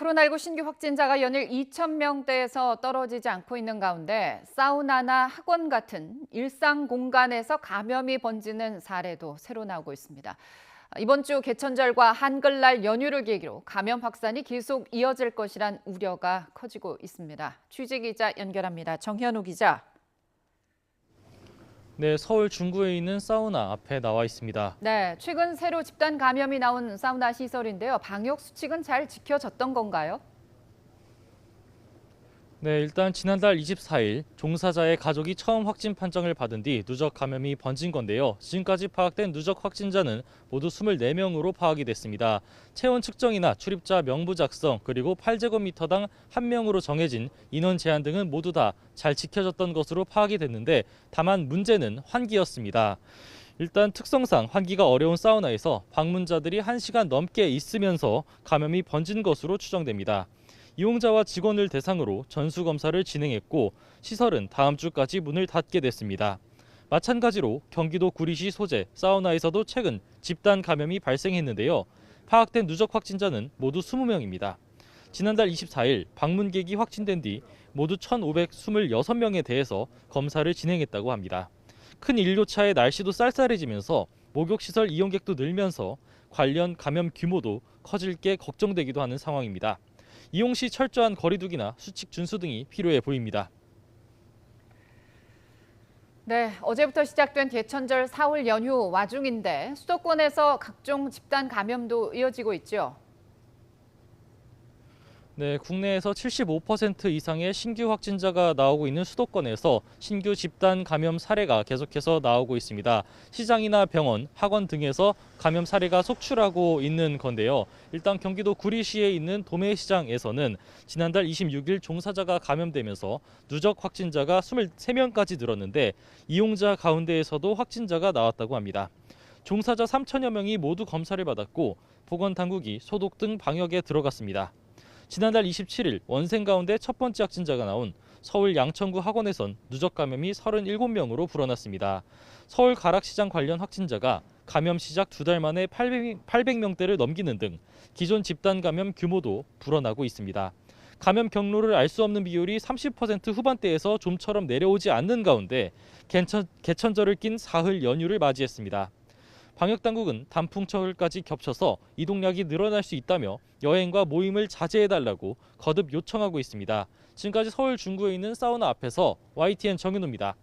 코로나19 신규 확진자가 연일 2,000명대에서 떨어지지 않고 있는 가운데 사우나나 학원 같은 일상 공간에서 감염이 번지는 사례도 새로 나오고 있습니다. 이번 주 개천절과 한글날 연휴를 계기로 감염 확산이 계속 이어질 것이란 우려가 커지고 있습니다. 취재기자 연결합니다. 정현우 기자. 네, 서울 중구에 있는 사우나 앞에 나와 있습니다. 네, 최근 새로 집단 감염이 나온 사우나 시설인데요. 방역 수칙은 잘 지켜졌던 건가요? 네, 일단 지난달 24일 종사자의 가족이 처음 확진 판정을 받은 뒤 누적 감염이 번진 건데요. 지금까지 파악된 누적 확진자는 모두 24명으로 파악이 됐습니다. 체온 측정이나 출입자 명부 작성 그리고 8제곱미터당 1명으로 정해진 인원 제한 등은 모두 다 잘 지켜졌던 것으로 파악이 됐는데 다만 문제는 환기였습니다. 일단 특성상 환기가 어려운 사우나에서 방문자들이 1시간 넘게 있으면서 감염이 번진 것으로 추정됩니다. 이용자와 직원을 대상으로 전수검사를 진행했고 시설은 다음 주까지 문을 닫게 됐습니다. 마찬가지로 경기도 구리시 소재 사우나에서도 최근 집단 감염이 발생했는데요. 파악된 누적 확진자는 모두 20명입니다. 지난달 24일 방문객이 확진된 뒤 모두 1,526명에 대해서 검사를 진행했다고 합니다. 큰 일교차에 날씨도 쌀쌀해지면서 목욕시설 이용객도 늘면서 관련 감염 규모도 커질 게 걱정되기도 하는 상황입니다. 이용 시 철저한 거리두기나 수칙 준수 등이 필요해 보입니다. 네, 어제부터 시작된 개천절 사흘 연휴 와중인데 수도권에서 각종 집단 감염도 이어지고 있죠. 네, 국내에서 75% 이상의 신규 확진자가 나오고 있는 수도권에서 신규 집단 감염 사례가 계속해서 나오고 있습니다. 시장이나 병원, 학원 등에서 감염 사례가 속출하고 있는 건데요. 일단 경기도 구리시에 있는 도매시장에서는 지난달 26일 종사자가 감염되면서 누적 확진자가 23명까지 늘었는데 이용자 가운데에서도 확진자가 나왔다고 합니다. 종사자 3천여 명이 모두 검사를 받았고 보건당국이 소독 등 방역에 들어갔습니다. 지난달 27일 원생 가운데 첫 번째 확진자가 나온 서울 양천구 학원에선 누적 감염이 37명으로 불어났습니다. 서울 가락시장 관련 확진자가 감염 시작 2달 만에 800명대를 넘기는 등 기존 집단 감염 규모도 불어나고 있습니다. 감염 경로를 알 수 없는 비율이 30% 후반대에서 좀처럼 내려오지 않는 가운데 개천절을 낀 사흘 연휴를 맞이했습니다. 방역당국은 단풍철까지 겹쳐서 이동량이 늘어날 수 있다며 여행과 모임을 자제해달라고 거듭 요청하고 있습니다. 지금까지 서울 중구에 있는 사우나 앞에서 YTN 정윤호입니다.